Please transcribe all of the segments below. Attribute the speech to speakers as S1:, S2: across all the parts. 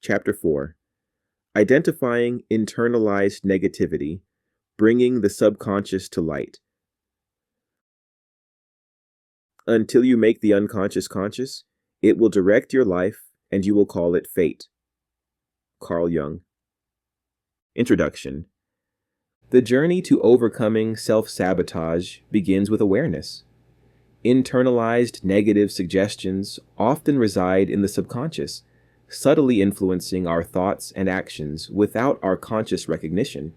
S1: Chapter 4. Identifying internalized negativity, bringing the subconscious to light. Until you make the unconscious conscious, it will direct your life and you will call it fate. Carl Jung. Introduction. The journey to overcoming self-sabotage begins with awareness. Internalized negative suggestions often reside in the subconscious, subtly influencing our thoughts and actions without our conscious recognition.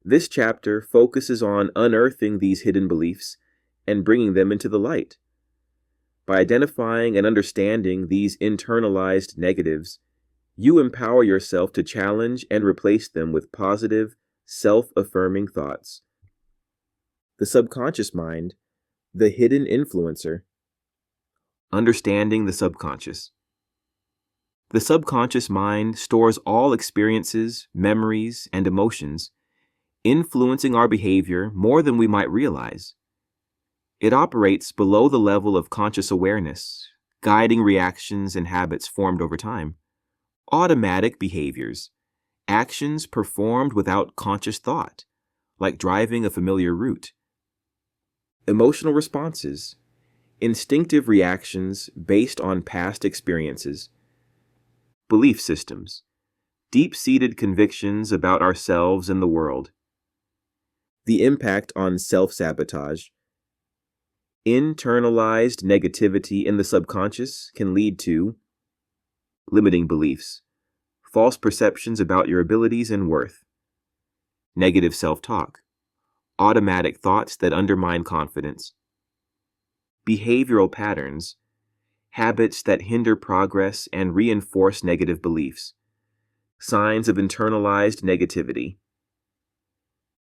S1: This chapter focuses on unearthing these hidden beliefs and bringing them into the light. By identifying and understanding these internalized negatives, you empower yourself to challenge and replace them with positive, self-affirming thoughts. The subconscious mind, the hidden influencer. Understanding the subconscious. The subconscious mind stores all experiences, memories, and emotions, influencing our behavior more than we might realize. It operates below the level of conscious awareness, guiding reactions and habits formed over time. Automatic behaviors, actions performed without conscious thought, like driving a familiar route. Emotional responses, instinctive reactions based on past experiences. Belief systems, deep-seated convictions about ourselves and the world. The impact on self-sabotage. Internalized negativity in the subconscious can lead to limiting beliefs, false perceptions about your abilities and worth, negative self-talk, automatic thoughts that undermine confidence, behavioral patterns, habits that hinder progress and reinforce negative beliefs, signs of internalized negativity.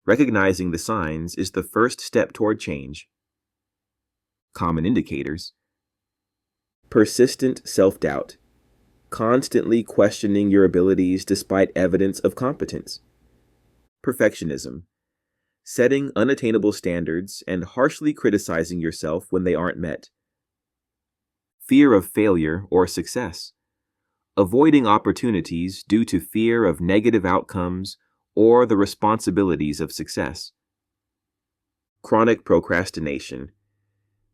S1: Recognizing the signs is the first step toward change. Common indicators. Persistent self-doubt, constantly questioning your abilities despite evidence of competence. Perfectionism, setting unattainable standards and harshly criticizing yourself when they aren't met. Fear of failure or success, avoiding opportunities due to fear of negative outcomes or the responsibilities of success. Chronic procrastination,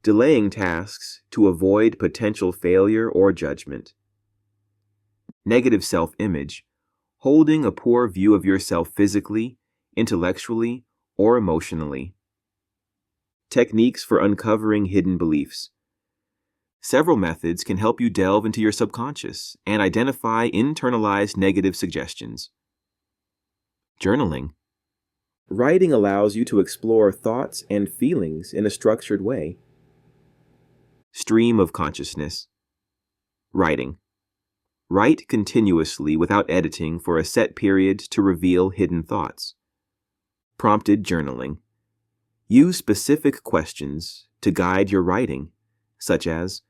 S1: delaying tasks to avoid potential failure or judgment. Negative self-image, holding a poor view of yourself physically, intellectually, or emotionally. Techniques for uncovering hidden beliefs. Several methods can help you delve into your subconscious and identify internalized negative suggestions. Journaling. Writing allows you to explore thoughts and feelings in a structured way. Stream of consciousness. Writing. Write continuously without editing for a set period to reveal hidden thoughts. Prompted journaling. Use specific questions to guide your writing, such as,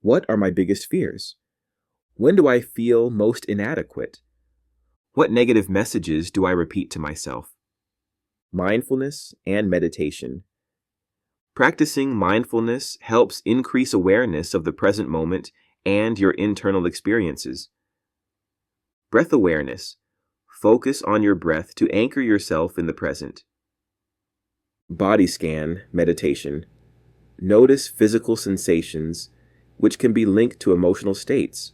S1: what are my biggest fears? When do I feel most inadequate? What negative messages do I repeat to myself? Mindfulness and meditation. Practicing mindfulness helps increase awareness of the present moment and your internal experiences. Breath awareness. Focus on your breath to anchor yourself in the present. Body scan meditation. Notice physical sensations, which can be linked to emotional states.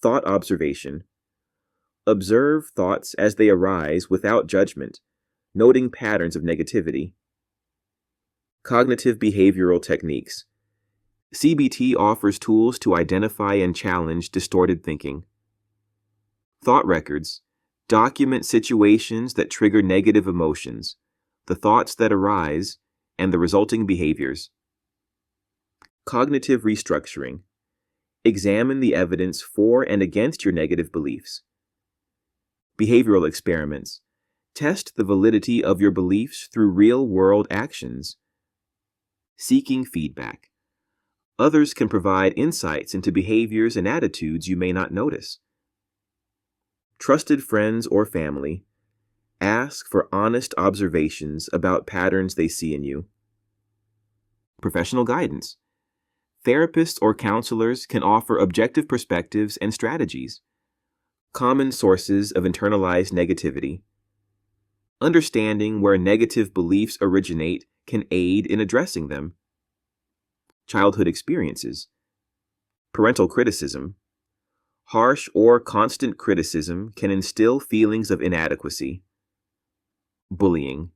S1: Thought observation. Observe thoughts as they arise without judgment, noting patterns of negativity. Cognitive behavioral techniques. CBT offers tools to identify and challenge distorted thinking. Thought records. Document situations that trigger negative emotions, the thoughts that arise, and the resulting behaviors. Cognitive restructuring. Examine the evidence for and against your negative beliefs. Behavioral experiments. Test the validity of your beliefs through real-world actions. Seeking feedback. Others can provide insights into behaviors and attitudes you may not notice. Trusted friends or family. Ask for honest observations about patterns they see in you. Professional guidance. Therapists or counselors can offer objective perspectives and strategies. Common sources of internalized negativity. Understanding where negative beliefs originate can aid in addressing them. Childhood experiences. Parental criticism. Harsh or constant criticism can instill feelings of inadequacy. Bullying.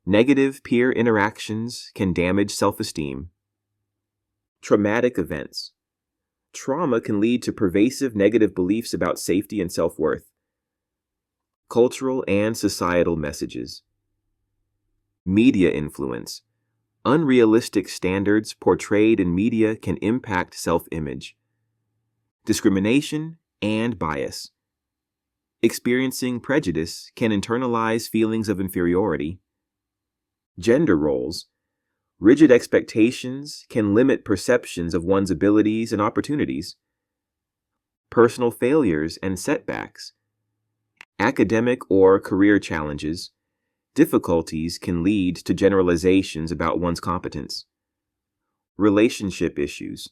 S1: Negative peer interactions can damage self-esteem. Traumatic events. Trauma can lead to pervasive negative beliefs about safety and self-worth. Cultural and societal messages. Media influence. Unrealistic standards portrayed in media can impact self-image. Discrimination and bias. Experiencing prejudice can internalize feelings of inferiority. Gender roles. Rigid expectations can limit perceptions of one's abilities and opportunities. Personal failures and setbacks. Academic or career challenges. Difficulties can lead to generalizations about one's competence. Relationship issues.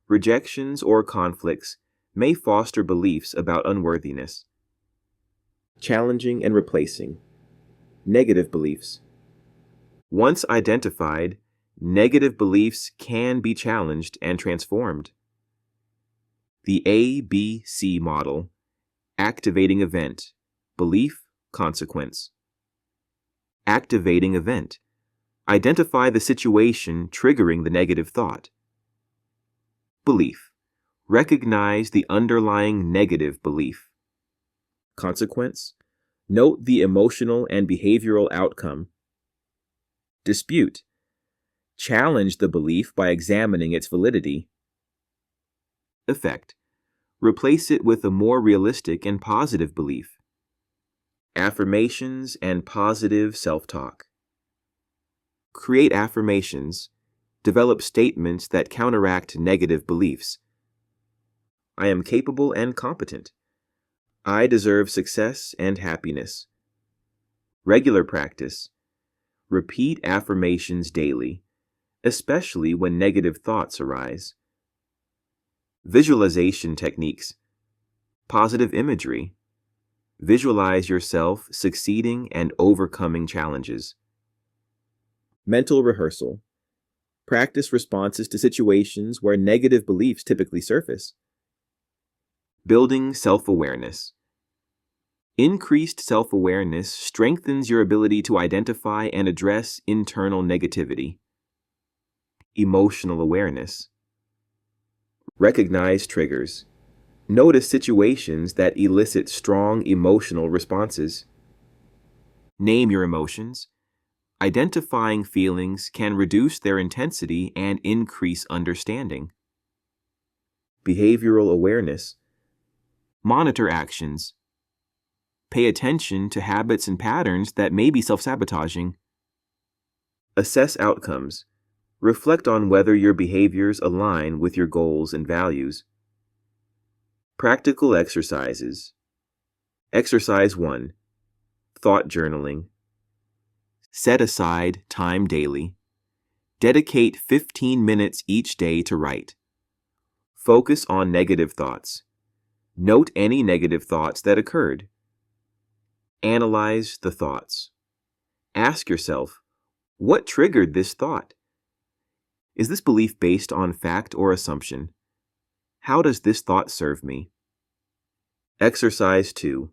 S1: Rejections or conflicts may foster beliefs about unworthiness. Challenging and replacing. Negative beliefs. Once identified, negative beliefs can be challenged and transformed. The ABC model. Activating event. Belief, consequence. Activating event. Identify the situation triggering the negative thought. Belief. Recognize the underlying negative belief. Consequence. Note the emotional and behavioral outcome. Dispute. Challenge the belief by examining its validity. Effect. Replace it with a more realistic and positive belief. Affirmations and positive self-talk. Create affirmations. Develop statements that counteract negative beliefs. I am capable and competent. I deserve success and happiness. Regular practice. Repeat affirmations daily, especially when negative thoughts arise. Visualization techniques. Positive imagery. Visualize yourself succeeding and overcoming challenges. Mental rehearsal. Practice responses to situations where negative beliefs typically surface. Building self-awareness. Increased self-awareness strengthens your ability to identify and address internal negativity. Emotional awareness. Recognize triggers. Notice situations that elicit strong emotional responses. Name your emotions. Identifying feelings can reduce their intensity and increase understanding. Behavioral awareness. Monitor actions. Pay attention to habits and patterns that may be self-sabotaging. Assess outcomes. Reflect on whether your behaviors align with your goals and values. Practical exercises. Exercise 1. Thought journaling. Set aside time daily. Dedicate 15 minutes each day to write. Focus on negative thoughts. Note any negative thoughts that occurred. Analyze the thoughts. Ask yourself, what triggered this thought? Is this belief based on fact or assumption? How does this thought serve me? Exercise 2.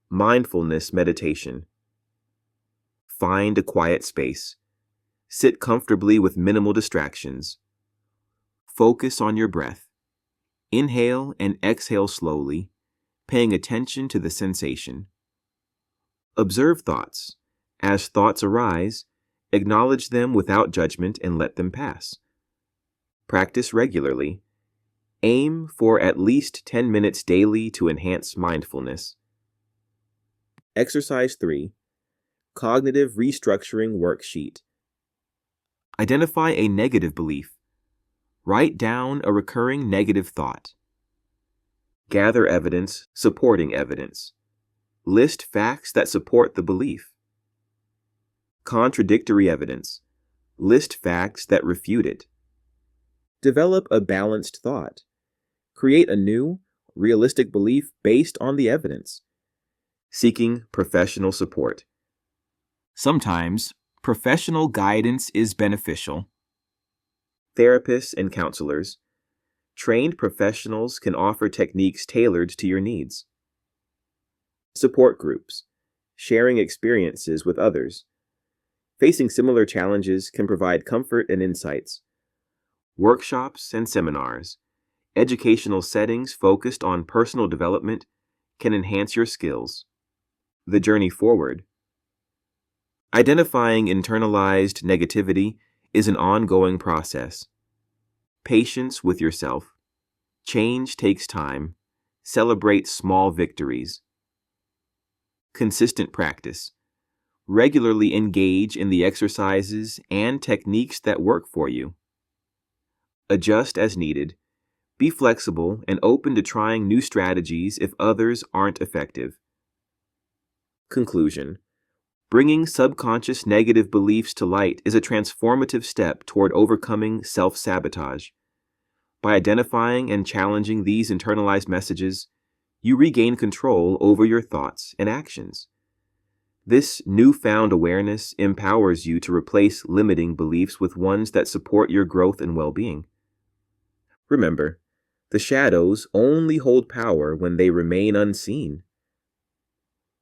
S1: Mindfulness meditation. Find a quiet space. Sit comfortably with minimal distractions. Focus on your breath. Inhale and exhale slowly, paying attention to the sensation. Observe thoughts. As thoughts arise, acknowledge them without judgment and let them pass. Practice regularly. Aim for at least 10 minutes daily to enhance mindfulness. Exercise 3. Cognitive restructuring worksheet. Identify a negative belief. Write down a recurring negative thought. Gather evidence supporting evidence. List facts that support the belief. Contradictory evidence. List facts that refute it. Develop a balanced thought. Create a new, realistic belief based on the evidence. Seeking professional support. Sometimes, professional guidance is beneficial. Therapists and counselors. Trained professionals can offer techniques tailored to your needs. Support groups. Sharing experiences with others. Facing similar challenges can provide comfort and insights. Workshops and seminars. Educational settings focused on personal development can enhance your skills. The journey forward. Identifying internalized negativity is an ongoing process. Patience with yourself. Change takes time. Celebrate small victories. Consistent practice. Regularly engage in the exercises and techniques that work for you. Adjust as needed. Be flexible and open to trying new strategies if others aren't effective. Conclusion. Bringing subconscious negative beliefs to light is a transformative step toward overcoming self-sabotage. By identifying and challenging these internalized messages, you regain control over your thoughts and actions. This newfound awareness empowers you to replace limiting beliefs with ones that support your growth and well-being. Remember, the shadows only hold power when they remain unseen.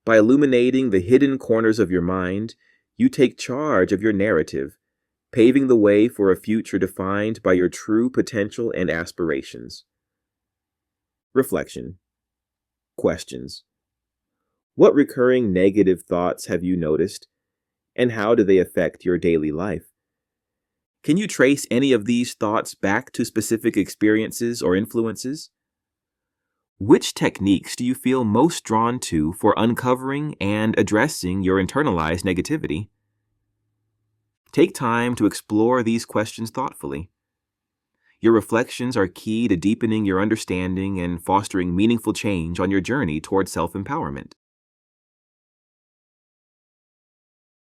S1: By illuminating the hidden corners of your mind, you take charge of your narrative, paving the way for a future defined by your true potential and aspirations. Reflection. Questions. What recurring negative thoughts have you noticed, and how do they affect your daily life? Can you trace any of these thoughts back to specific experiences or influences? Which techniques do you feel most drawn to for uncovering and addressing your internalized negativity? Take time to explore these questions thoughtfully. Your reflections are key to deepening your understanding and fostering meaningful change on your journey toward self-empowerment.